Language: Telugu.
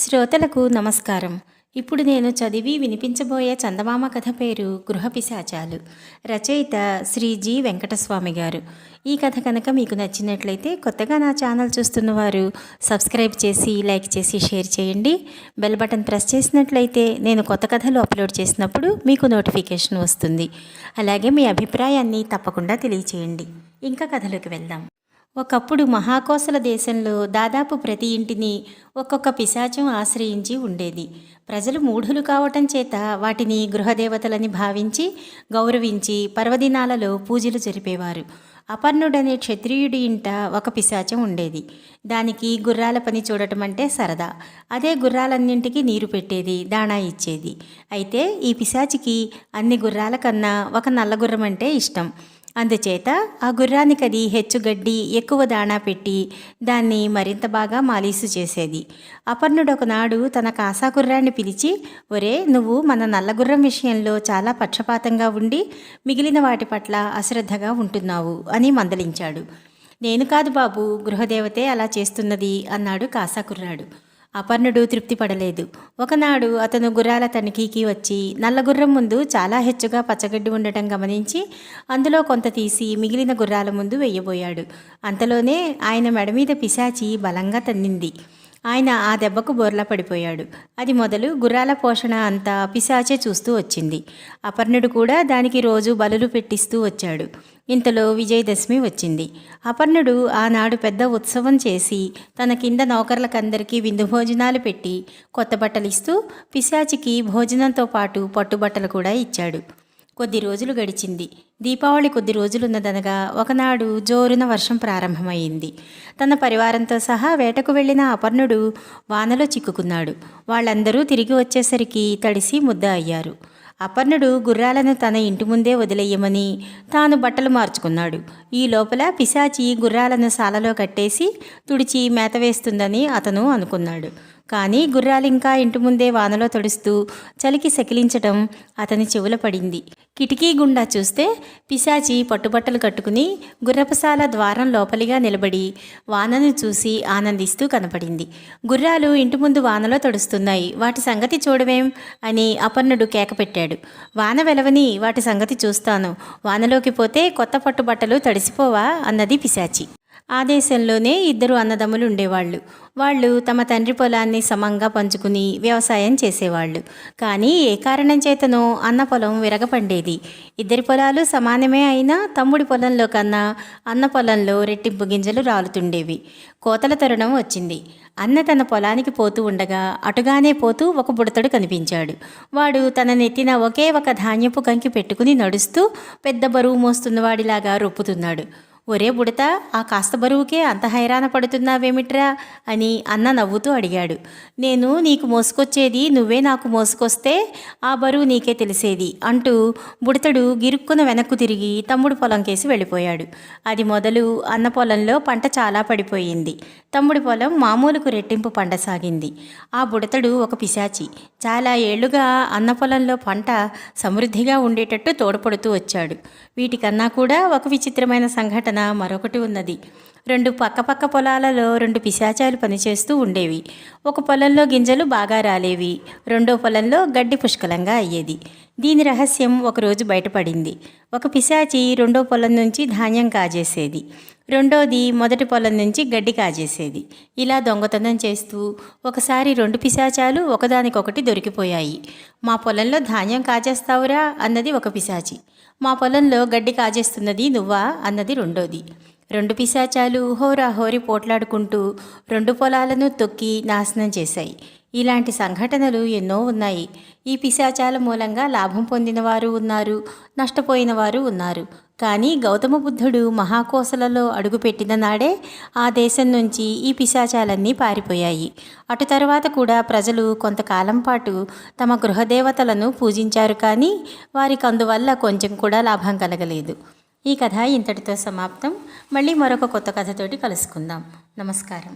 శ్రోతలకు నమస్కారం. ఇప్పుడు నేను చదివి వినిపించబోయే చందమామ కథ పేరు గృహపిశాచాలు. రచయిత శ్రీ జి. వెంకటస్వామి గారు. ఈ కథ కనుక మీకు నచ్చినట్లయితే కొత్తగా నా ఛానల్ చూస్తున్నవారు సబ్స్క్రైబ్ చేసి, లైక్ చేసి, షేర్ చేయండి. బెల్ బటన్ ప్రెస్ చేసినట్లయితే నేను కొత్త కథలు అప్లోడ్ చేసినప్పుడు మీకు నోటిఫికేషన్ వస్తుంది. అలాగే మీ అభిప్రాయాన్ని తప్పకుండా తెలియచేయండి. ఇంకా కథలోకి వెళ్దాం. ఒకప్పుడు మహాకోసల దేశంలో దాదాపు ప్రతి ఇంటిని ఒక్కొక్క పిశాచం ఆశ్రయించి ఉండేది. ప్రజలు మూఢులు కావటం చేత వాటిని గృహదేవతలని భావించి, గౌరవించి పర్వదినాలలో పూజలు జరిపేవారు. అపర్ణుడనే క్షత్రియుడి ఇంట ఒక పిశాచం ఉండేది. దానికి గుర్రాల పని చూడటం అంటే సరదా. అదే గుర్రాలన్నింటికి నీరు పెట్టేది, దాణా ఇచ్చేది. అయితే ఈ పిశాచికి అన్ని గుర్రాల కన్నా ఒక నల్ల గుర్రం అంటే ఇష్టం. అందుచేత ఆ గుర్రానికది హెచ్చుగడ్డి, ఎక్కువ దాణా పెట్టి దాన్ని మరింత బాగా మాలీసు చేసేది. అపర్ణుడు ఒకనాడు తన కాసాగుర్రాన్ని పిలిచి, ఒరే, నువ్వు మన నల్లగుర్రం విషయంలో చాలా పక్షపాతంగా ఉండి మిగిలిన వాటి పట్ల అశ్రద్ధగా ఉంటున్నావు అని మందలించాడు. నేను కాదు బాబు, గృహదేవతే అలా చేస్తున్నది అన్నాడు కాసాకుర్రాడు. అపర్ణుడు తృప్తి పడలేదు. ఒకనాడు అతను గుర్రాల తనిఖీకి వచ్చి నల్లగుర్రం ముందు చాలా హెచ్చుగా పచ్చగడ్డి ఉండటం గమనించి అందులో కొంత తీసి మిగిలిన గుర్రాల ముందు వెయ్యబోయాడు. అంతలోనే ఆయన మెడ మీద పిశాచి బలంగా తన్నింది. ఆయన ఆ దెబ్బకు బోర్లా పడిపోయాడు. అది మొదలు గుర్రాల పోషణ అంతా పిశాచే చూస్తూ వచ్చింది. అపర్ణుడు కూడా దానికి రోజు బలులు పెట్టిస్తూ వచ్చాడు. ఇంతలో విజయదశమి వచ్చింది. అపర్ణుడు ఆనాడు పెద్ద ఉత్సవం చేసి తన కింద నౌకర్లకందరికీ విందు భోజనాలు పెట్టి కొత్త బట్టలు ఇస్తూ పిశాచికి భోజనంతో పాటు పట్టుబట్టలు కూడా ఇచ్చాడు. కొద్ది రోజులు గడిచింది. దీపావళి కొద్ది రోజులున్నదనగా ఒకనాడు జోరున వర్షం ప్రారంభమైంది. తన పరివారంతో సహా వేటకు వెళ్ళిన అపర్ణుడు వానలో చిక్కుకున్నాడు. వాళ్ళందరూ తిరిగి వచ్చేసరికి తడిసి ముద్ద అయ్యారు. అపర్ణుడు గుర్రాలను తన ఇంటి ముందే వదిలేయమని తాను బట్టలు మార్చుకున్నాడు. ఈ లోపల పిశాచి గుర్రాలను సాలలో కట్టేసి తుడిచి మేత వేస్తుందని అతను అనుకున్నాడు. కానీ గుర్రాలింకా ఇంటి ముందే వానలో తడుస్తూ చలికి సకిలించటం అతని చెవుల పడింది. కిటికీ గుండా చూస్తే పిశాచి పట్టుబట్టలు కట్టుకుని గుర్రపుశాల ద్వారం లోపలిగా నిలబడి వానను చూసి ఆనందిస్తూ కనపడింది. గుర్రాలు ఇంటి ముందు వానలో తడుస్తున్నాయి, వాటి సంగతి చూడవేం అని అపర్ణుడు కేక పెట్టాడు. వాన వెలవని, వాటి సంగతి చూస్తాను. వానలోకి పోతే కొత్త పట్టుబట్టలు తడిసిపోవా అన్నది పిశాచి. ఆ దేశంలోనే ఇద్దరు అన్నదమ్ములు ఉండేవాళ్ళు. వాళ్ళు తమ తండ్రి పొలాన్ని సమంగా పంచుకుని వ్యవసాయం చేసేవాళ్ళు. కానీ ఏ కారణం చేతనో అన్న పొలం విరగపండేది. ఇద్దరి పొలాలు సమానమే అయినా తమ్ముడి పొలంలో కన్నా అన్న పొలంలో రెట్టింపు గింజలు రాలుతుండేవి. కోతల తరుణం వచ్చింది. అన్న తన పొలానికి పోతూ ఉండగా అటుగానే పోతూ ఒక బుడతడు కనిపించాడు. వాడు తన నెత్తిన ఒకే ఒక ధాన్యపు కంకి పెట్టుకుని నడుస్తూ పెద్ద బరువు మోస్తున్నవాడిలాగా రొప్పుతున్నాడు. ఒరే బుడత, ఆ కాస్త బరువుకే అంత హైరాణ పడుతున్నావేమిట్రా అని అన్న నవ్వుతూ అడిగాడు. నేను నీకు మోసుకొచ్చేది, నువ్వే నాకు మోసుకొస్తే ఆ బరువు నీకే తెలిసేది అంటూ బుడతడు గిరుక్కున వెనక్కు తిరిగి తమ్ముడు పొలం కేసి వెళ్ళిపోయాడు. అది మొదలు అన్న పొలంలో పంట చాలా పడిపోయింది. తమ్ముడి పొలం మామూలుకు రెట్టింపు పండసాగింది. ఆ బుడతడు ఒక పిశాచి. చాలా ఏళ్లుగా అన్న పొలంలో పంట సమృద్ధిగా ఉండేటట్టు తోడ్పడుతూ వచ్చాడు. వీటికన్నా కూడా ఒక విచిత్రమైన సంఘటన మరొకటి ఉన్నది. రెండు పక్కపక్క పొలాలలో రెండు పిశాచాలు పనిచేస్తూ ఉండేవి. ఒక పొలంలో గింజలు బాగా రాలేవి, రెండో పొలంలో గడ్డి పుష్కలంగా అయ్యేది. దీని రహస్యం ఒకరోజు బయటపడింది. ఒక పిశాచి రెండో పొలం నుంచి ధాన్యం కాజేసేది, రెండోది మొదటి పొలం నుంచి గడ్డి కాజేసేది. ఇలా దొంగతనం చేస్తూ ఒకసారి రెండు పిశాచాలు ఒకదానికొకటి దొరికిపోయాయి. మా పొలంలో ధాన్యం కాజేస్తావురా అన్నది ఒక పిశాచి. మా పొలంలో గడ్డి కాజేస్తున్నది నువ్వా అన్నది రెండోది. రెండు పిశాచాలు హోరాహోరి పోట్లాడుకుంటూ రెండు పొలాలను తొక్కి నాశనం చేశాయి. ఇలాంటి సంఘటనలు ఎన్నో ఉన్నాయి. ఈ పిశాచాల మూలంగా లాభం పొందిన వారు ఉన్నారు, నష్టపోయిన వారు ఉన్నారు. కానీ గౌతమ బుద్ధుడు మహాకోసలలో అడుగుపెట్టిన నాడే ఆ దేశం నుంచి ఈ పిశాచాలన్నీ పారిపోయాయి. అటు తర్వాత కూడా ప్రజలు కొంతకాలం పాటు తమ గృహదేవతలను పూజించారు, కానీ వారికి అందువల్ల కొంచెం కూడా లాభం కలగలేదు. ఈ కథ ఇంతటితో సమాప్తం. మళ్ళీ మరొక కొత్త కథతోటి కలుసుకుందాం. నమస్కారం.